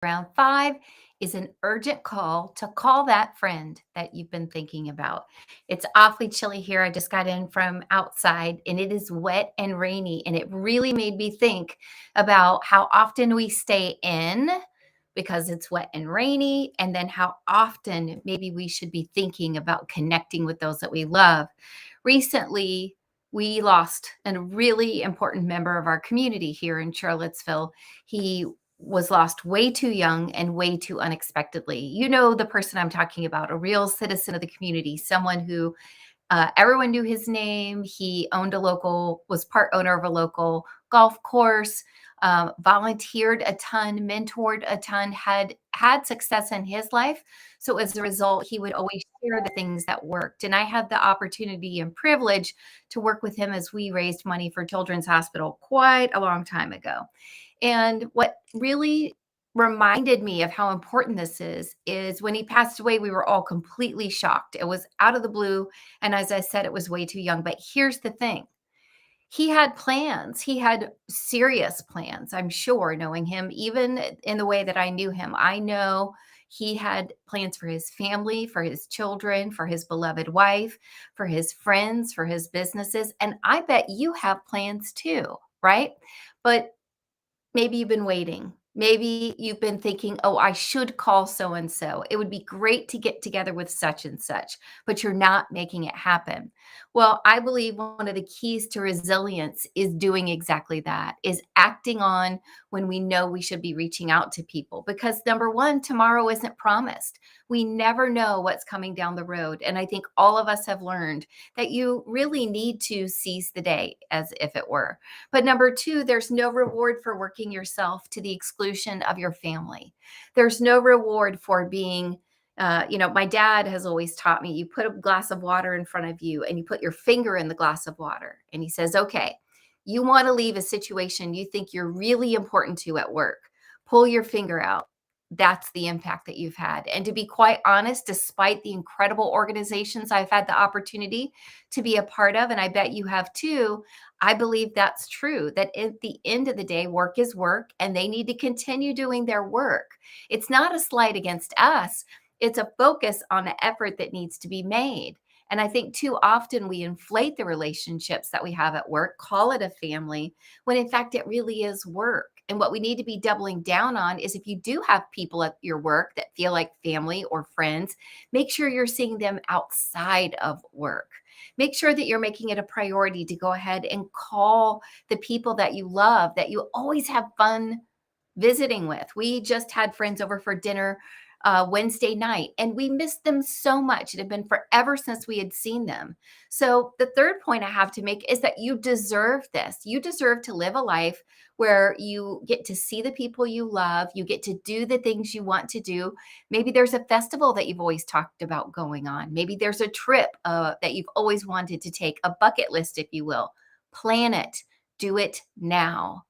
Round five is an urgent call to call that friend that you've been thinking about. It's awfully chilly here. I just got in from outside and it is wet and rainy. And it really made me think about how often we stay in because it's wet and rainy, and then how often maybe we should be thinking about connecting with those that we love. Recently, we lost a really important member of our community here in Charlottesville. He was lost way too young and way too unexpectedly. You know the person I'm talking about, a real citizen of the community, someone who everyone knew his name. He owned a local, was part owner of a local golf course, volunteered a ton, mentored a ton, had success in his life. So as a result, he would always share the things that worked. And I had the opportunity and privilege to work with him as we raised money for Children's Hospital quite a long time ago. And what really reminded me of how important this is when he passed away, we were all completely shocked. It was out of the blue. And as I said, it was way too young. But here's the thing, he had plans. He had serious plans, I'm sure, knowing him, even in the way that I knew him. I know he had plans for his family, for his children, for his beloved wife, for his friends, for his businesses. And I bet you have plans too, right? But maybe you've been waiting. Maybe you've been thinking, oh, I should call so and so. It would be great to get together with such and such, but you're not making it happen. Well, I believe one of the keys to resilience is doing exactly that, is acting on when we know we should be reaching out to people. Because number one, tomorrow isn't promised. We never know what's coming down the road. And I think all of us have learned that you really need to seize the day as if it were. But number two, there's no reward for working yourself to the exclusion of your family. There's no reward for being, my dad has always taught me, you put a glass of water in front of you and you put your finger in the glass of water. And he says, okay, you want to leave a situation you think you're really important to at work. Pull your finger out. That's the impact that you've had. And to be quite honest, despite the incredible organizations I've had the opportunity to be a part of, and I bet you have too, I believe that's true, that at the end of the day, work is work and they need to continue doing their work. It's not a slight against us, it's a focus on the effort that needs to be made. And I think too often we inflate the relationships that we have at work, call it a family, when in fact it really is work. And what we need to be doubling down on is if you do have people at your work that feel like family or friends, make sure you're seeing them outside of work. Make sure that you're making it a priority to go ahead and call the people that you love, that you always have fun visiting with. We just had friends over for dinner Wednesday night, and we missed them so much. It had been forever since we had seen them. So, the third point I have to make is that you deserve this. You deserve to live a life where you get to see the people you love, you get to do the things you want to do. Maybe there's a festival that you've always talked about going on. Maybe there's a trip that you've always wanted to take, a bucket list, if you will. Plan it, do it now.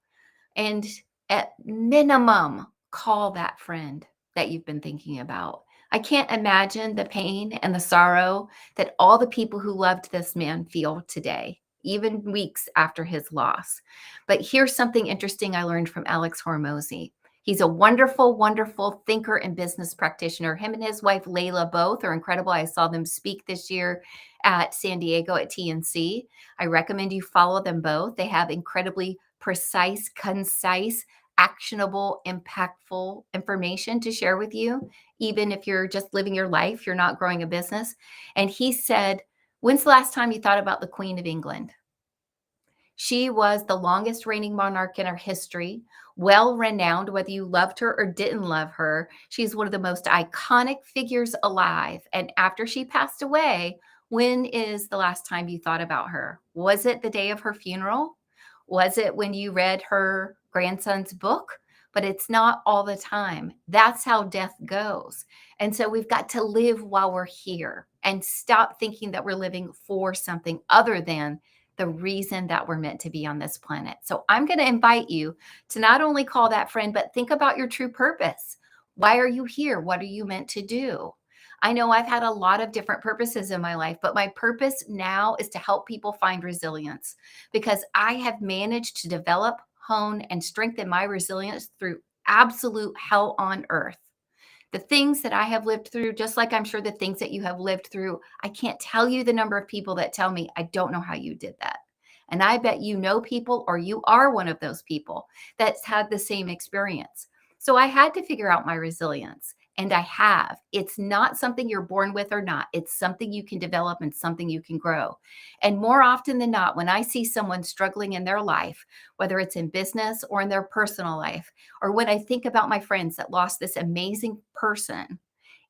And at minimum, call that friend that you've been thinking about. I can't imagine the pain and the sorrow that all the people who loved this man feel today, even weeks after his loss. But here's something interesting I learned from Alex Hormozy. He's a wonderful, wonderful thinker and business practitioner. Him and his wife, Layla, both are incredible. I saw them speak this year at San Diego at TNC. I recommend you follow them both. They have incredibly precise, concise, actionable, impactful information to share with you, even if you're just living your life, you're not growing a business. And he said, when's the last time you thought about the Queen of England? She was the longest reigning monarch in our history, well renowned, whether you loved her or didn't love her. She's one of the most iconic figures alive. And after she passed away, when is the last time you thought about her? Was it the day of her funeral? Was it when you read her grandson's book? But it's not all the time. That's how death goes. And so we've got to live while we're here and stop thinking that we're living for something other than the reason that we're meant to be on this planet. So I'm going to invite you to not only call that friend, but think about your true purpose. Why are you here? What are you meant to do? I know I've had a lot of different purposes in my life, but my purpose now is to help people find resilience because I have managed to develop, hone, and strengthen my resilience through absolute hell on earth. The things that I have lived through, just like I'm sure the things that you have lived through, I can't tell you the number of people that tell me, I don't know how you did that. And I bet you know people, or you are one of those people that's had the same experience. So I had to figure out my resilience. And I have. It's not something you're born with or not. It's something you can develop and something you can grow. And more often than not, when I see someone struggling in their life, whether it's in business or in their personal life, or when I think about my friends that lost this amazing person,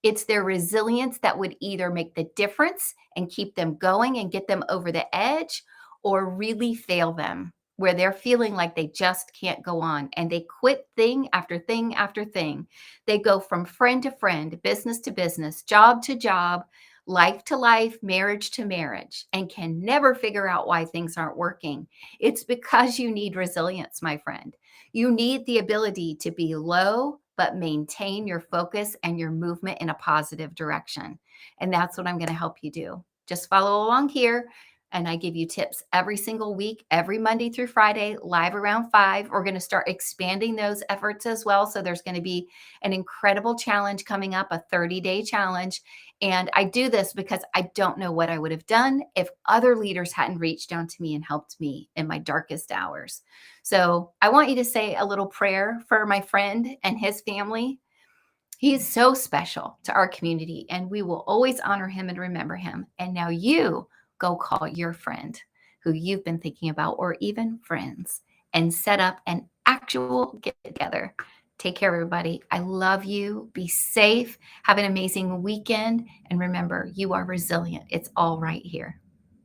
it's their resilience that would either make the difference and keep them going and get them over the edge, or really fail them where they're feeling like they just can't go on and they quit thing after thing after thing. They go from friend to friend, business to business, job to job, life to life, marriage to marriage, and can never figure out why things aren't working. It's because you need resilience, my friend. You need the ability to be low, but maintain your focus and your movement in a positive direction. And that's what I'm going to help you do. Just follow along here. And I give you tips every single week, every Monday through Friday, live around 5. We're going to start expanding those efforts as well. So there's going to be an incredible challenge coming up, a 30-day challenge. And I do this because I don't know what I would have done if other leaders hadn't reached down to me and helped me in my darkest hours. So I want you to say a little prayer for my friend and his family. He is so special to our community, and we will always honor him and remember him. And now you go call your friend who you've been thinking about, or even friends, and set up an actual get together. Take care, everybody. I love you. Be safe. Have an amazing weekend. And remember, you are resilient. It's all right here.